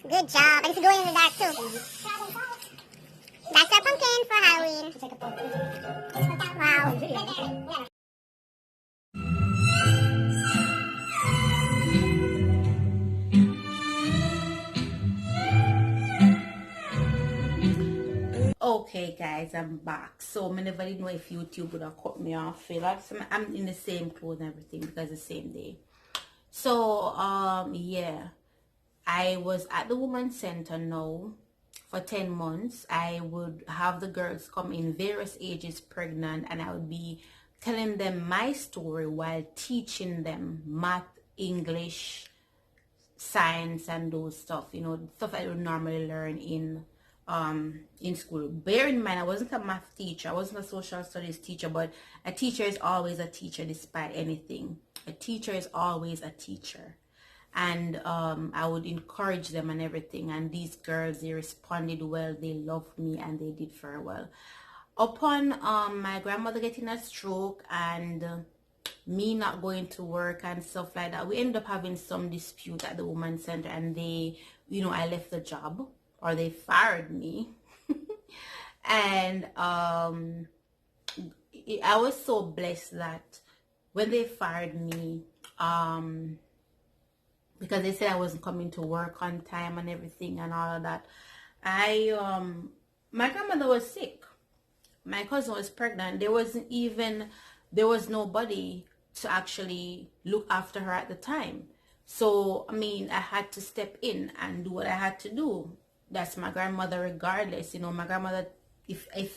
Good job. And it's glowing in the dark too. That's our pumpkin for Halloween. Wow. Okay guys, I'm back. So I never did know if YouTube would have cut me off. I'm in the same clothes and everything because it's the same day. So yeah, I was at the women's center now for 10 months. I would have the girls come in various ages pregnant, and I would be telling them my story while teaching them math, English, science, and those stuff, you know, stuff I would normally learn in school. Bear in mind, I wasn't a math teacher, I wasn't a social studies teacher, but a teacher is always a teacher despite anything. A teacher is always a teacher. And I would encourage them and everything, and these girls, they responded well, they loved me, and they did very well. Upon my grandmother getting a stroke and me not going to work and stuff like that, we ended up having some dispute at the women's center, and they, you know, I left the job, or they fired me. And I was so blessed that when they fired me, because they said I wasn't coming to work on time and everything and all of that, my grandmother was sick, my cousin was pregnant, there was nobody to actually look after her at the time. So I mean, I had to step in and do what I had to do. That's my grandmother regardless, you know. My grandmother, if I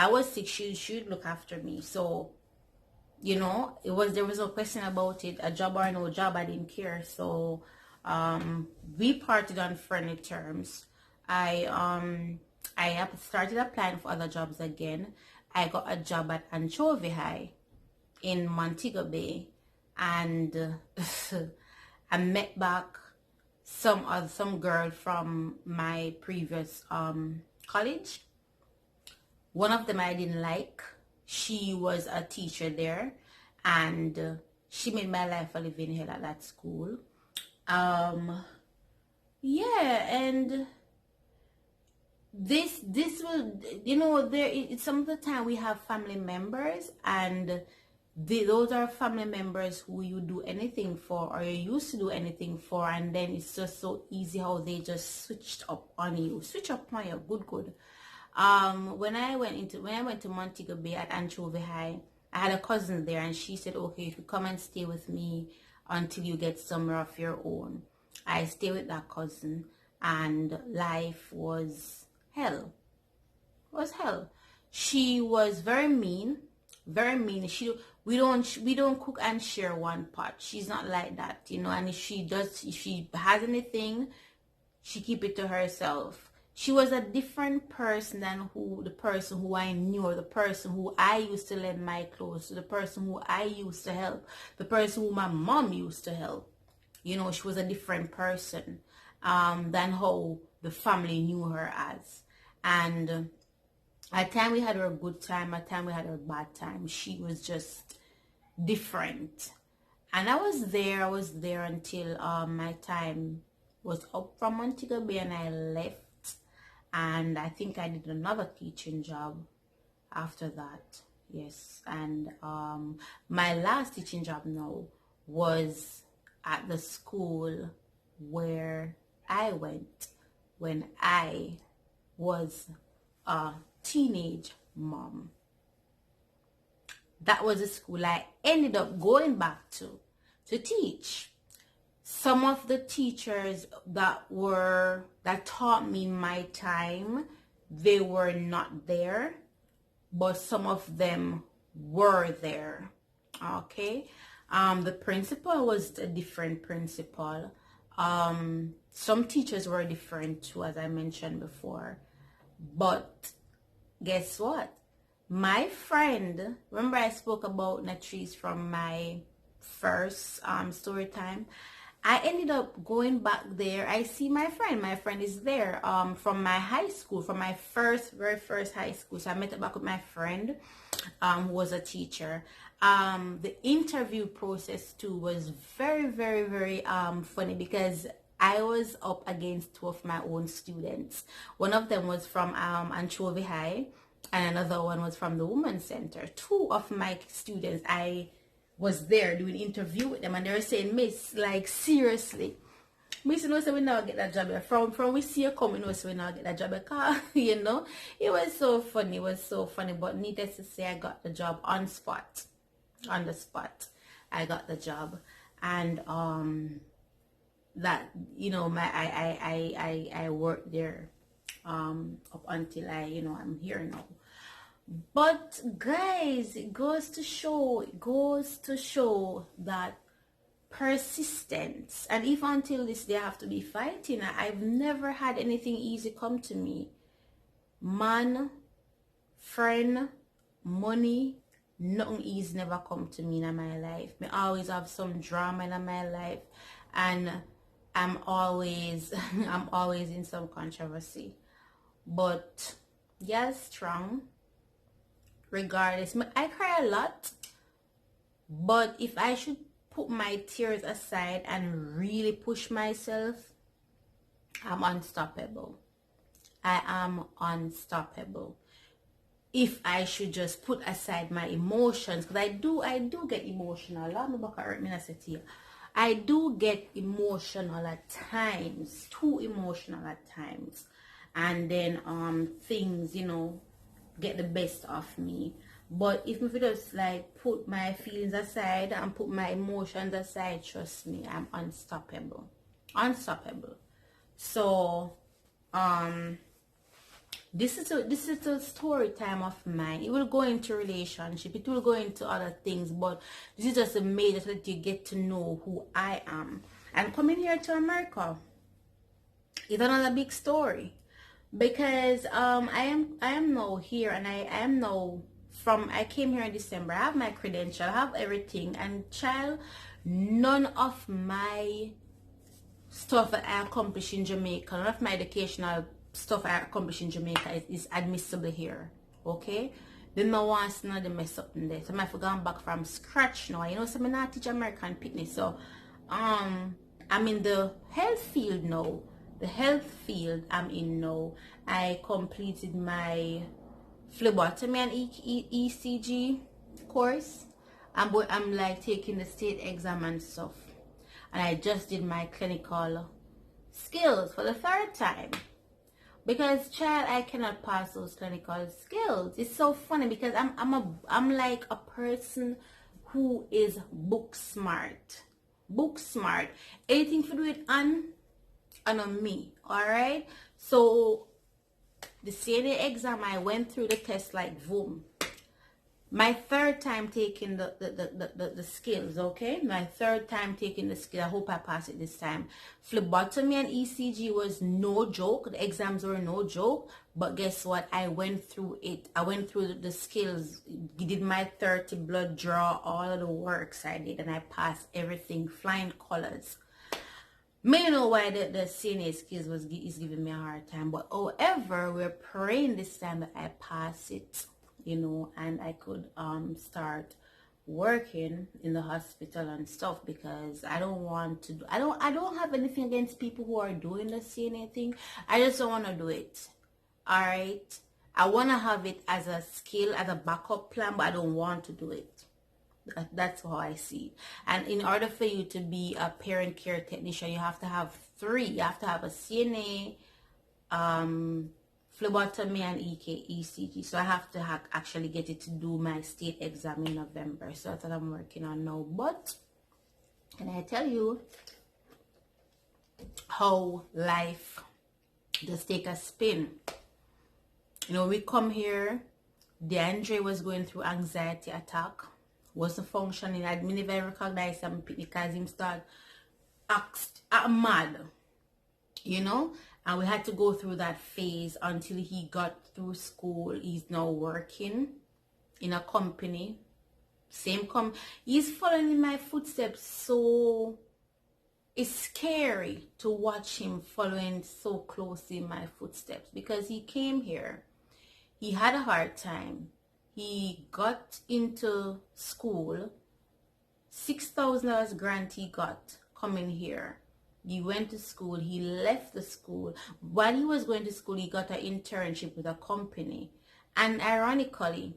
was sick, she'd look after me. So, you know, there was no question about it, a job or no job, I didn't care. So we parted on friendly terms. I started applying for other jobs again. I got a job at Anchovy High in Montego Bay, and I met back some girl from my previous college. One of them I didn't like. She was a teacher there, and she made my life a living hell at that school. Yeah, and this will, you know, it's some of the time we have family members, and those are family members who you do anything for, or you used to do anything for, and then it's just so easy how they just switch up on you. Good. When I went to Montego Bay at Anchovy High, I had a cousin there, and she said, okay, if you come and stay with me until you get somewhere of your own. I stayed with that cousin, and life was hell. It was hell. She was very mean, very mean. We don't cook and share one pot. She's not like that, you know. And if she has anything, she keep it to herself. She was a different person than the person who I knew, or the person who I used to lend my clothes to, the person who I used to help, the person who my mom used to help. You know, she was a different person than how the family knew her as. And at time we had her a good time, at time we had her a bad time. She was just different. And I was there until my time was up from Montego Bay, and I left. And I think I did another teaching job after that. Yes. And my last teaching job now was at the school where I went when I was a teenage mom. That was the school I ended up going back to teach. Some of the teachers that taught me my time, they were not there, but some of them were there. Okay. The principal was a different principal. Some teachers were different too, as I mentioned before. But guess what? My friend, remember I spoke about Natrice from my first story time? I ended up going back there. I see my friend. My friend is there from my high school, from my very first high school. So I met back with my friend who was a teacher. The interview process too was very, very, very funny, because I was up against two of my own students. One of them was from Anchovy High, and another one was from the Women's Center. Two of my students, I was there doing interview with them, and they were saying, Miss, like, seriously, Miss, you know, so we now get that job. From we see you coming, you know, so we now get that job. Because, you know, it was so funny. It was so funny. But needless to say, I got the job on spot. On the spot. I got the job. And that, you know, I worked there up until I'm here now. But guys, it goes to show that persistence, and even until this day I have to be fighting. I've never had anything easy come to me. Man, friend, money, nothing easy never come to me in my life. I always have some drama in my life, and I'm always in some controversy. But yes, strong regardless. I cry a lot, but if I should put my tears aside and really push myself, I'm unstoppable. I am unstoppable. If I should just put aside my emotions, because I do get emotional. I do get emotional at times, too emotional at times, and then things, you know, get the best of me. But if we just like put my feelings aside and put my emotions aside, trust me, I'm unstoppable. Unstoppable. So this is a story time of mine. It will go into relationship, it will go into other things, but this is just a major so that you get to know who I am. And coming here to America is another big story, because I am now here, and I am now I came here in December. I have my credential, I have everything, and child, none of my stuff that I accomplished in Jamaica, none of my educational stuff I accomplished in Jamaica is admissible here. Okay? They no want to know the mess up in there. So I have gone back from scratch now. You know, so I not teach American picnic. So I'm in the health field now. The health field I'm in now. I completed my phlebotomy and ECG course. I'm like taking the state exam and stuff. And I just did my clinical skills for the third time. Because child, I cannot pass those clinical skills. It's so funny because I'm like a person who is book smart. Book smart. Anything to do it on me. Alright? So the CNA exam, I went through the test like boom. My third time taking the skills, okay? My third time taking the skill. I hope I pass it this time. Phlebotomy and ECG was no joke. The exams were no joke. But guess what? I went through it. I went through the skills. Did my 30 blood draw, all of the works I did. And I passed everything. Flying colors. May know why the CNA skills is giving me a hard time. But however, we're praying this time that I pass it. You know, and I could start working in the hospital and stuff, because I don't want to I don't have anything against people who are doing the CNA thing. I just don't want to do it. All right, I want to have it as a skill, as a backup plan, but I don't want to do it. That's how I see it. And in order for you to be a parent care technician, you have to have 3. You have to have a CNA, phlebotomy, and ECG. So I have to actually get it to do my state exam in November. So that's what I'm working on now. But can I tell you how life just take a spin? You know, we come here. DeAndre was going through anxiety attack. Wasn't functioning. I never recognized him because him start act mad. You know? And we had to go through that phase until he got through school. He's now working in a company. He's following in my footsteps. So it's scary to watch him following so closely in my footsteps. Because he came here. He had a hard time. He got into school. $6,000 grant he got coming here. He went to school, he left the school. While he was going to school, he got an internship with a company. And ironically,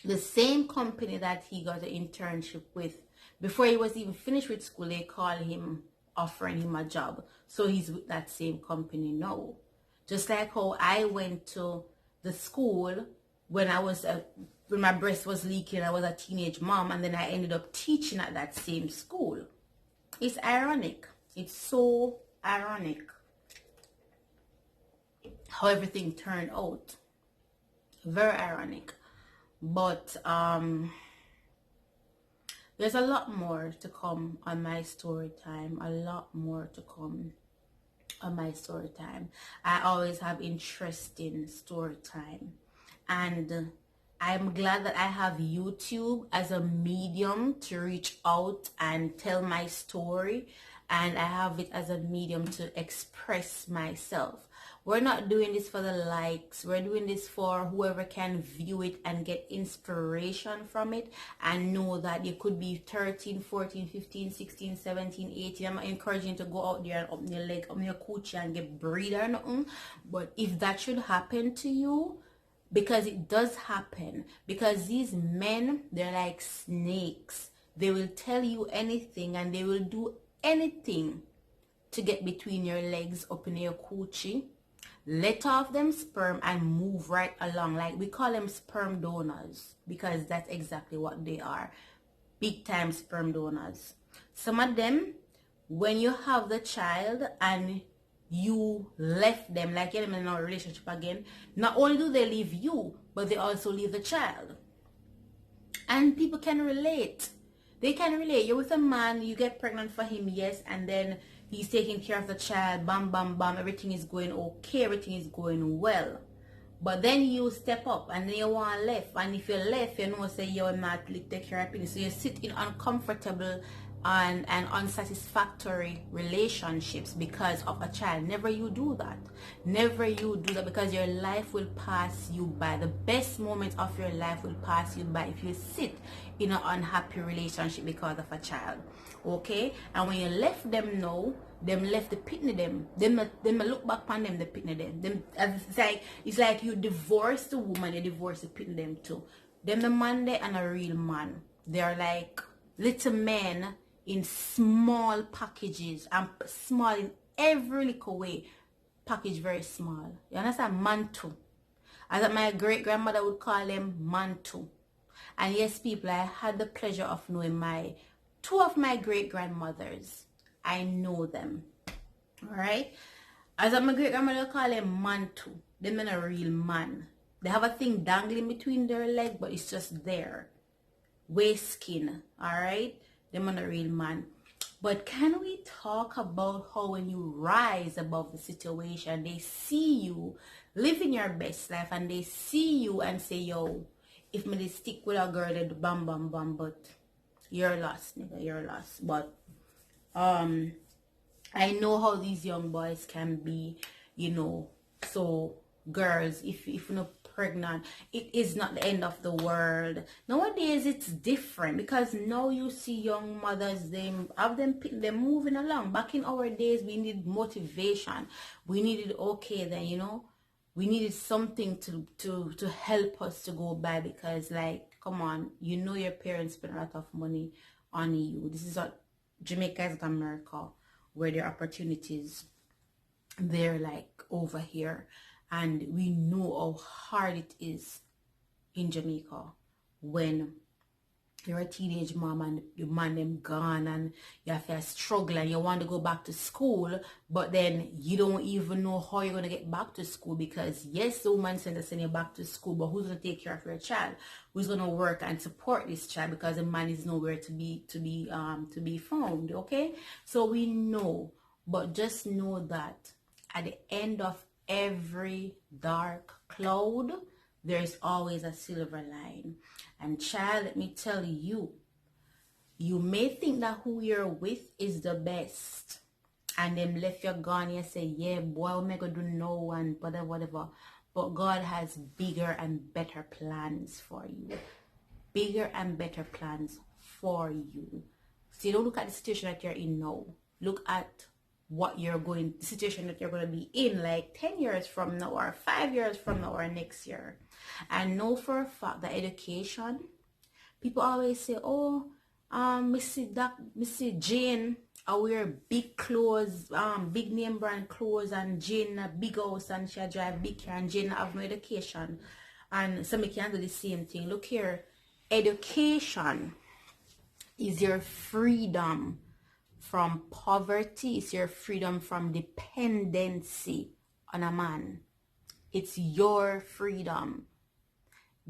the same company that he got an internship with, before he was even finished with school, they called him, offering him a job. So he's with that same company now. Just like how I went to the school when I was when my breast was leaking, I was a teenage mom, and then I ended up teaching at that same school. It's ironic. It's so ironic how everything turned out. Very ironic. But there's a lot more to come on my story time. A lot more to come on my story time. I always have interesting story time, and I'm glad that I have YouTube as a medium to reach out and tell my story, and I have it as a medium to express myself. We're not doing this for the likes. We're doing this for whoever can view it and get inspiration from it and know that you could be 13, 14, 15, 16, 17, 18. I'm not encouraging you to go out there and open your leg, open your coochie and get breed or nothing. But if that should happen to you, because it does happen, because these men, they're like snakes. They will tell you anything and they will do anything to get between your legs, open your coochie, let off them sperm and move right along. Like, we call them sperm donors because that's exactly what they are. Big time sperm donors. Some of them, when you have the child and you left them, like you're in a relationship again, not only do they leave you, but they also leave the child. And people can relate. They can relate. You're with a man, you get pregnant for him, yes, and then he's taking care of the child, bam, bam, bam, everything is going okay, everything is going well. But then you step up and then you want left. And if you left, you know, say you're not take care of it. So you sit in uncomfortable and unsatisfactory relationships because of a child. Never you do that. Never you do that, because your life will pass you by. The best moments of your life will pass you by if you sit in an unhappy relationship because of a child. Okay? And when you left them now, them left the pitney them. Them look back on them, the pitney them. It's like you divorce the woman, you divorce the pitney them too. Them the man there and a real man. They're like little men in small packages, and small in every little way. Package very small. You understand? Mantu. As my great grandmother would call them, mantu. And yes, people, I had the pleasure of knowing two of my great grandmothers. I know them. Alright? As my great grandmother would call them mantu. Them men a real man. They have a thing dangling between their legs, but it's just there. Waist skin. Alright? Them on a real man. But can we talk about how when you rise above the situation, they see you living your best life and they see you and say, yo, if me stick with a girl, they bam bam bam, but you're lost, nigga, you're lost. But I know how these young boys can be, you know. So girls, if you're not pregnant, it is not the end of the world. Nowadays it's different, because now you see young mothers, they have them moving along. Back in our days, we needed motivation. We needed, okay then, you know, we needed something to help us to go by, because like, come on, you know, your parents spend a lot of money on you. This is what Jamaica is, not America, where there are opportunities, they're like over here. And we know how hard it is in Jamaica when you're a teenage mom and your man them gone and you have to struggle and you want to go back to school, but then you don't even know how you're going to get back to school, because yes, the woman send you back to school, but who's going to take care of your child? Who's going to work and support this child, because the man is nowhere to be found. Okay, so we know, but just know that at the end of every dark cloud, there's always a silver line. And child, let me tell you, you may think that who you're with is the best, and them left you gone, you say, yeah, boy, I'm gonna do no and whatever. But God has bigger and better plans for you. Bigger and better plans for you. So you don't look at the situation that you're in now. Look at what you're going, the situation that you're going to be in like 10 years from now or 5 years from now or next year. And know for a fact that education, people always say, oh, Missy Jane, I wear big clothes, big name brand clothes, and Jane a big house and she drive big car, and Jane have no education. And so me can do the same thing. Look here, education is your freedom from poverty. It's your freedom from dependency on a man. It's your freedom.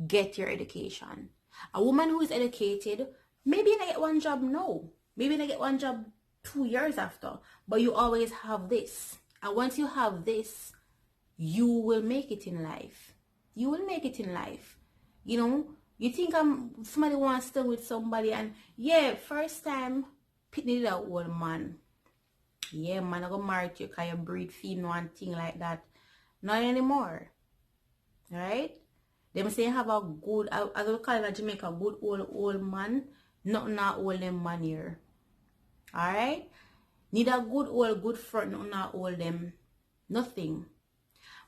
Get your education. A woman who is educated, maybe not get one job now, maybe not get one job 2 years after, but you always have this. And once you have this, you will make it in life. You will make it in life. You know, you think somebody wants to stay with somebody, and yeah, first time pitney that old man. Yeah, man, I go marry you because you breed female and thing like that. Not anymore. Right? Them say have a good, as we call it in Jamaica, good old man. Not old them man here. Alright? Need a good front, not old them. Nothing.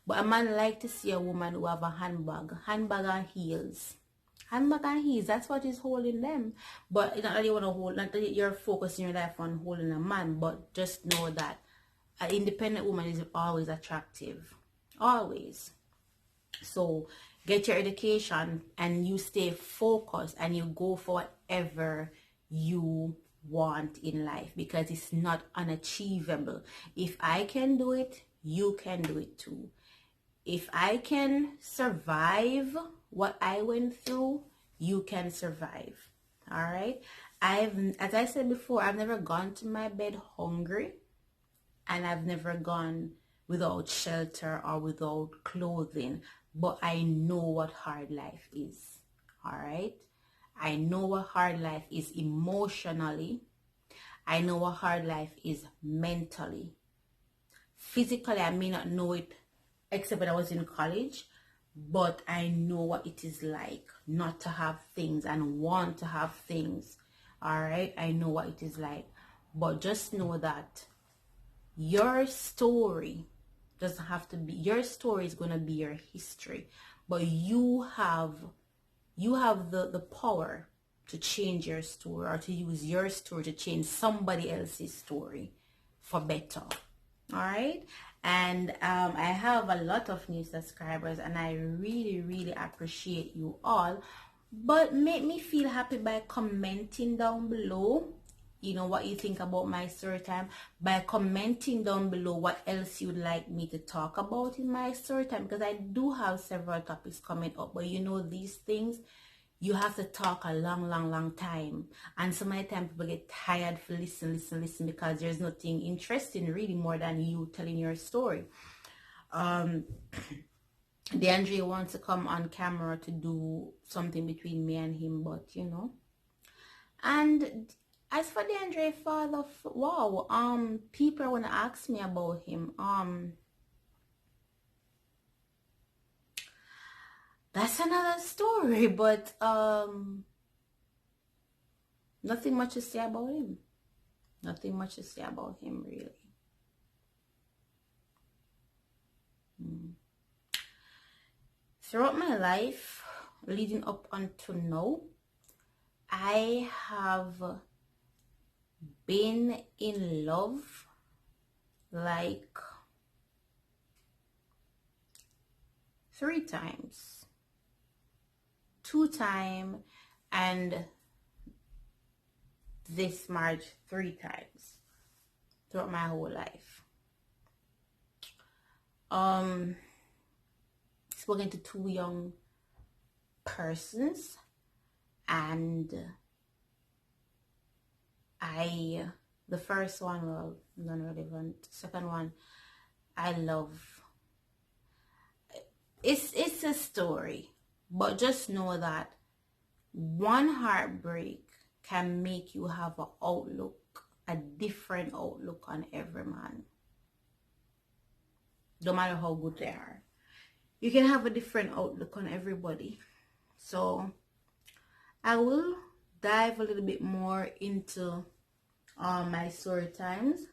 But a man like to see a woman who have a handbag and heels. Handbag and heels, that's what is holding them. But it's not that you want to hold, not that you're focusing your life on holding a man, but just know that an independent woman is always attractive. Always. So get your education and you stay focused and you go for whatever you want in life, because it's not unachievable. If I can do it, you can do it too. If I can survive what I went through, you can survive. All right. As I said before, I've never gone to my bed hungry, and I've never gone without shelter or without clothing, but I know what hard life is. All right. I know what hard life is emotionally. I know what hard life is mentally. Physically, I may not know it except when I was in college, but I know what it is like not to have things and want to have things. All right, I know what it is like, but just know that your story doesn't have to be, your story is going to be your history, but you have the power to change your story, or to use your story to change somebody else's story for better. All right. And I have a lot of new subscribers, and I really appreciate you all. But make me feel happy by commenting down below, you know, what you think about my story time, by commenting down below what else you'd like me to talk about in my story time, because I do have several topics coming up. But you know, these things, you have to talk a long time, and so many times people get tired for listen because there's nothing interesting really more than you telling your story. DeAndre wants to come on camera to do something between me and him, but you know. And as for DeAndre father, wow, people want to ask me about him. That's another story, but nothing much to say about him. Nothing much to say about him, really. Throughout my life, leading up until now, I have been in love like 3 times. 2 times, and this marriage 3 times throughout my whole life. Spoken to 2 young persons, and the first one, well, non-relevant. Second one, I love. It's a story. But just know that one heartbreak can make you have a different outlook on every man. No matter how good they are. You can have a different outlook on everybody. So I will dive a little bit more into my story times.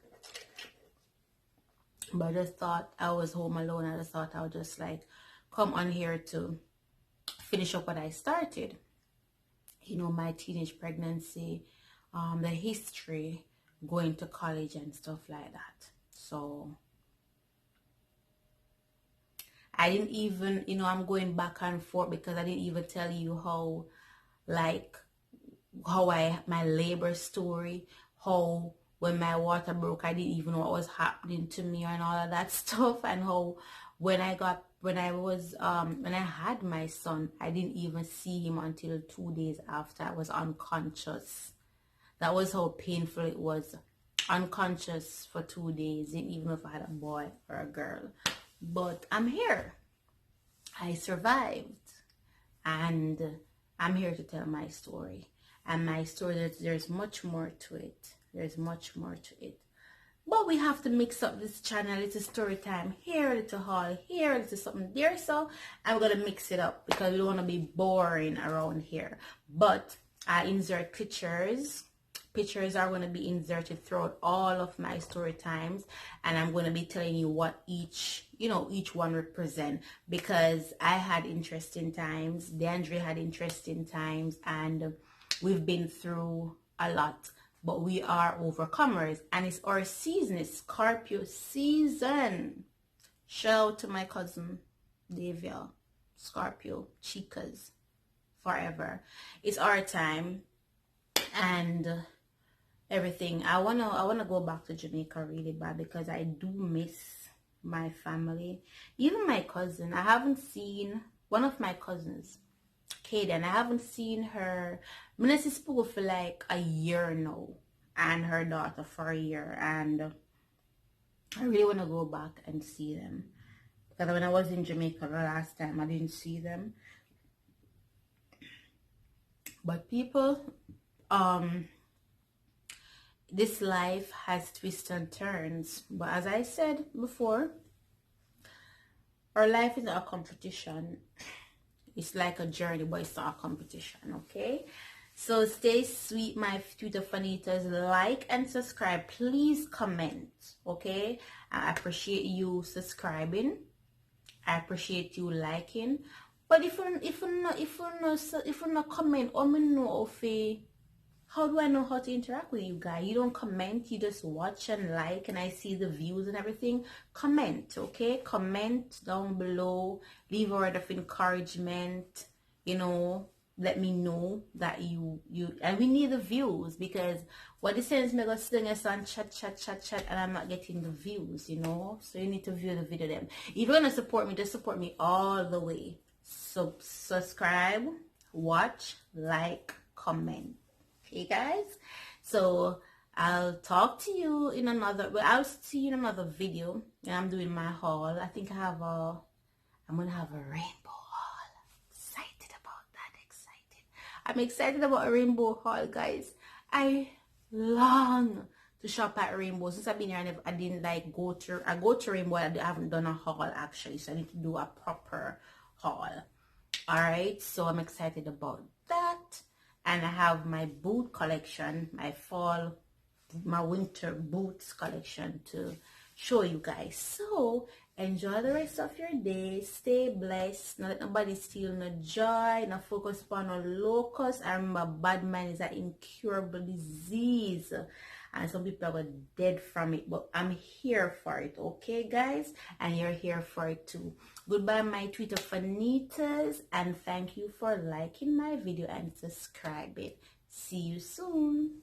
But I just thought I was home alone. I just thought I would just like come on here to finish up what I started. You know, my teenage pregnancy, the history, going to college and stuff like that. So I didn't even, you know, I'm going back and forth because I didn't even tell you how, like, my labor story, how when my water broke, I didn't even know what was happening to me and all of that stuff, and how when I had my son, I didn't even see him until 2 days after. I was unconscious. That was how painful it was. Unconscious for 2 days, didn't even know if I had a boy or a girl. But I'm here. I survived. And I'm here to tell my story. And my story, there's much more to it. There's much more to it. But we have to mix up this channel. It's a story time here, a little haul here, a little something there. So I'm going to mix it up because we don't want to be boring around here. But I insert pictures. Pictures are going to be inserted throughout all of my story times, and I'm going to be telling you what each one represent, because I had interesting times, DeAndre had interesting times, and we've been through a lot, but we are overcomers, and it's our season. It's Scorpio season. Shout out to my cousin Davia. Scorpio chicas forever. It's our time. And everything. I wanna go back to Jamaica really bad because I do miss my family. Even my cousin. I haven't seen one of my cousins, Kaden. I haven't seen her. Minister spoke for like a year now, and her daughter for a year, and I really wanna go back and see them. Because when I was in Jamaica the last time, I didn't see them. But people, this life has twists and turns, but as I said before, our life is not a competition. It's like a journey, but it's not a competition. Okay, so stay sweet, my Twitter fanitas. Like and subscribe. Please comment. Okay, I appreciate you subscribing. I appreciate you liking. But if you not comment, or me know if how do I know how to interact with you guys? You don't comment, you just watch and like, and I see the views and everything. Comment, okay? Comment down below. Leave a word of encouragement. You know, let me know that you and we need the views, because what it says me go sing us on chat, and I'm not getting the views, you know. So you need to view the video them. If you're gonna support me, just support me all the way. So subscribe, watch, like, comment. Okay guys, so I'll talk to you in another, well, I'll see you in another video. And I'm doing my haul. I think I'm gonna have a rainbow haul. Excited about that. I'm excited about a rainbow haul, guys. I long to shop at Rainbow. Since I've been here, I didn't like go to Rainbow. I haven't done a haul actually, so I need to do a proper haul. All right, so I'm excited about that. And I have my boot collection, my winter boots collection to show you guys. So enjoy the rest of your day. Stay blessed. Not let nobody steal no joy. Not focus upon no locust. I remember bad mind is an incurable disease, and some people are dead from it, but I'm here for it. Okay guys, and you're here for it too. Goodbye my Twitter fanitas, and thank you for liking my video and subscribing. See you soon.